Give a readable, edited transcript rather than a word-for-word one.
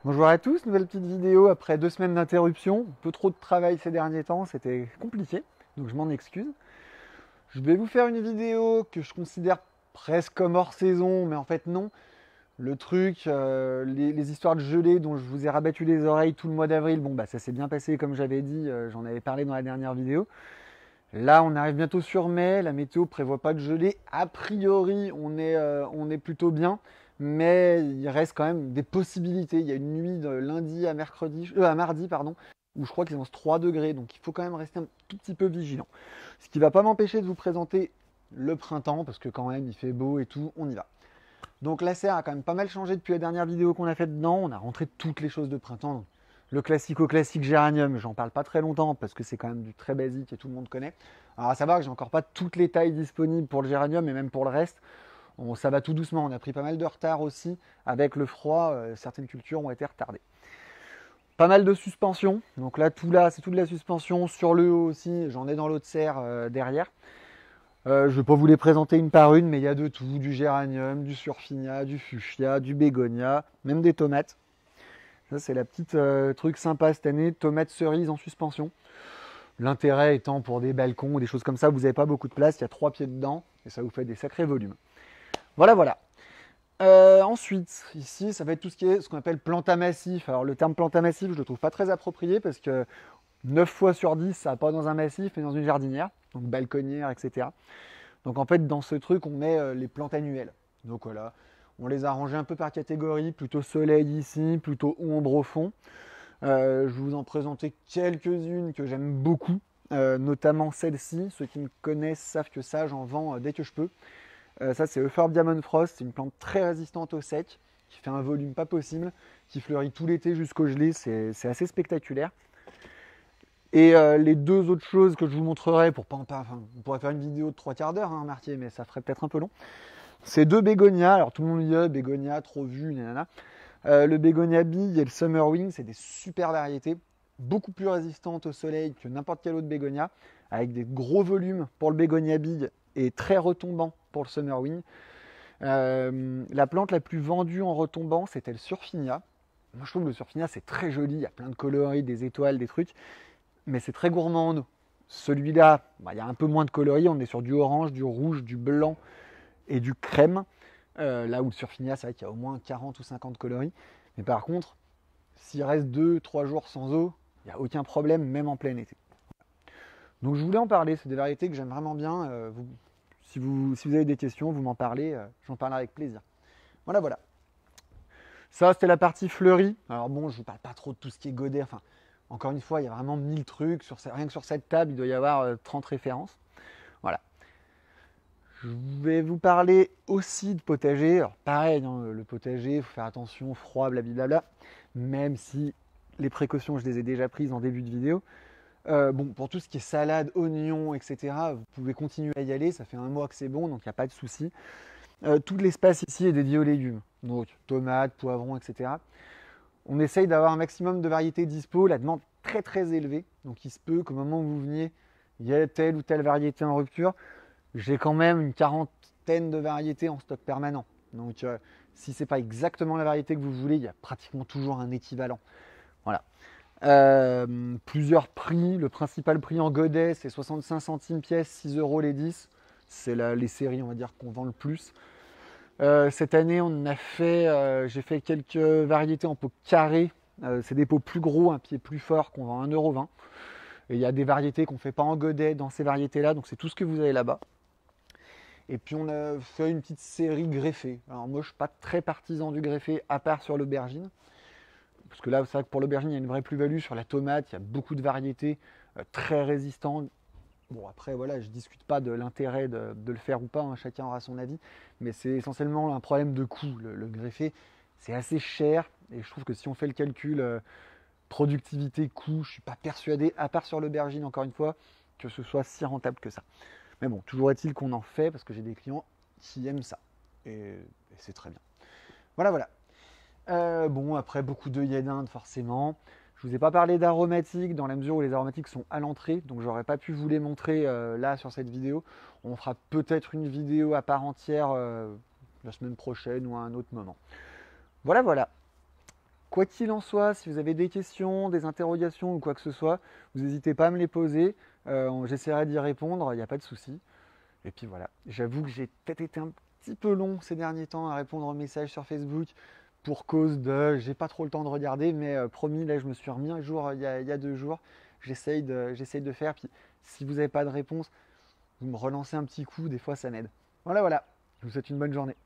Bonjour à tous, nouvelle petite vidéo après 2 semaines d'interruption. Un peu trop de travail ces derniers temps, c'était compliqué, donc je m'en excuse. Je vais vous faire une vidéo que je considère presque comme hors saison, mais en fait non. Le truc, les histoires de gelée dont je vous ai rabattu les oreilles tout le mois d'avril, bon bah ça s'est bien passé comme j'avais dit, j'en avais parlé dans la dernière vidéo. Là on arrive bientôt sur mai, la météo prévoit pas de gelée. A priori on est plutôt bien, mais il reste quand même des possibilités. Il y a une nuit de lundi à mardi, pardon, où je crois qu'il lance 3 degrés, donc il faut quand même rester un tout petit peu vigilant. Ce qui ne va pas m'empêcher de vous présenter le printemps, parce que quand même il fait beau et tout, on y va. Donc la serre a quand même pas mal changé depuis la dernière vidéo qu'on a faite dedans. On a rentré toutes les choses de printemps. Donc, le classico-classique géranium, j'en parle pas très longtemps parce que c'est quand même du très basique et tout le monde connaît. Alors à savoir que j'ai encore pas toutes les tailles disponibles pour le géranium et même pour le reste. Ça va tout doucement. On a pris pas mal de retard aussi. Avec le froid, certaines cultures ont été retardées. Pas mal de suspension. Donc là, c'est tout de la suspension. Sur le haut aussi, j'en ai dans l'autre serre derrière. Je ne vais pas vous les présenter une par une, mais il y a de tout, du géranium, du surfinia, du fuchsia, du bégonia, même des tomates. Ça c'est la petite truc sympa cette année, tomates cerises en suspension. L'intérêt étant pour des balcons ou des choses comme ça, vous n'avez pas beaucoup de place, il y a 3 pieds dedans et ça vous fait des sacrés volumes. Voilà, voilà. Ensuite, ici, ça va être tout ce qui est ce qu'on appelle planta massif. Alors le terme planta massif, je le trouve pas très approprié parce que 9 fois sur 10, ça va pas dans un massif, mais dans une jardinière, donc balconnière, etc. Donc en fait, dans ce truc, on met les plantes annuelles. Donc voilà, on les a rangées un peu par catégorie, plutôt soleil ici, plutôt ombre au fond. Je vais vous en présenter quelques-unes que j'aime beaucoup, notamment celle-ci. Ceux qui me connaissent savent que ça, j'en vends dès que je peux. Ça, c'est Euphorbia Frost, c'est une plante très résistante au sec, qui fait un volume pas possible, qui fleurit tout l'été jusqu'au gelé, c'est assez spectaculaire. Et les deux autres choses que je vous montrerai, pour pas en parler, enfin, on pourrait faire une vidéo de 3 quarts d'heure, hein, Martier, mais ça ferait peut-être un peu long. C'est deux bégonias, alors tout le monde dit bégonia, trop vu, nanana. Le bégonia bee et le summer wing, c'est des super variétés, beaucoup plus résistantes au soleil que n'importe quel autre bégonia, avec des gros volumes pour le bégonia bee et très retombant pour le summer wing. La plante la plus vendue en retombant, c'était le surfinia. Moi, je trouve que le surfinia, c'est très joli, il y a plein de coloris, des étoiles, des trucs, mais c'est très gourmand en eau. Celui-là, il y a un peu moins de coloris, on est sur du orange, du rouge, du blanc et du crème. Là où le surfinia, c'est vrai qu'il y a au moins 40 ou 50 coloris. Mais par contre, s'il reste 2 3 jours sans eau, il n'y a aucun problème, même en plein été. Donc je voulais en parler, c'est des variétés que j'aime vraiment bien. Si vous avez des questions, vous m'en parlez, j'en parlerai avec plaisir. Voilà, voilà. Ça, c'était la partie fleurie. Alors bon, je ne vous parle pas trop de tout ce qui est godet. Enfin, encore une fois, il y a vraiment 1000 trucs. Rien que sur cette table, il doit y avoir 30 références. Voilà. Je vais vous parler aussi de potager. Alors pareil, hein, le potager, il faut faire attention, froid, blablabla. Même si les précautions, je les ai déjà prises en début de vidéo. Bon, pour tout ce qui est salade, oignons, etc., vous pouvez continuer à y aller. Ça fait un mois que c'est bon, donc il n'y a pas de souci. Tout l'espace ici est dédié aux légumes. Donc tomates, poivrons, etc. On essaye d'avoir un maximum de variétés dispo. La demande est très très élevée. Donc il se peut qu'au moment où vous veniez, il y ait telle ou telle variété en rupture. J'ai quand même une quarantaine de variétés en stock permanent. Donc si ce n'est pas exactement la variété que vous voulez, il y a pratiquement toujours un équivalent. Voilà. Plusieurs prix. Le principal prix en godet, c'est 65 centimes pièce, 6 euros les 10. C'est les séries, on va dire, qu'on vend le plus. Cette année, j'ai fait quelques variétés en pot carré. C'est des pots plus gros, un pied plus fort, qu'on vend 1,20 €. Et il y a des variétés qu'on ne fait pas en godet dans ces variétés-là, donc c'est tout ce que vous avez là-bas. Et puis on a fait une petite série greffée. Alors moi je ne suis pas très partisan du greffé, à part sur l'aubergine. Parce que là, c'est vrai que pour l'aubergine, il y a une vraie plus-value. Sur la tomate, il y a beaucoup de variétés très résistantes. Bon, après, voilà, je ne discute pas de l'intérêt de le faire ou pas, hein, chacun aura son avis. Mais c'est essentiellement un problème de coût. Le greffé, c'est assez cher. Et je trouve que si on fait le calcul productivité, coût, je ne suis pas persuadé, à part sur l'aubergine, encore une fois, que ce soit si rentable que ça. Mais bon, toujours est-il qu'on en fait parce que j'ai des clients qui aiment ça. Et c'est très bien. Voilà, voilà. Bon, après, beaucoup d'œillets d'Inde, forcément. Je vous ai pas parlé d'aromatiques dans la mesure où les aromatiques sont à l'entrée, donc j'aurais pas pu vous les montrer là sur cette vidéo. On fera peut-être une vidéo à part entière la semaine prochaine ou à un autre moment. Voilà, voilà. Quoi qu'il en soit, si vous avez des questions, des interrogations ou quoi que ce soit, vous n'hésitez pas à me les poser. J'essaierai d'y répondre, il n'y a pas de souci. Et puis voilà, j'avoue que j'ai peut-être été un petit peu long ces derniers temps à répondre aux messages sur Facebook pour cause de j'ai pas trop le temps de regarder, mais promis, là je me suis remis un jour il y a 2 jours. J'essaye de faire. Puis si vous n'avez pas de réponse, vous me relancez un petit coup, des fois ça m'aide. Voilà, voilà. Je vous souhaite une bonne journée.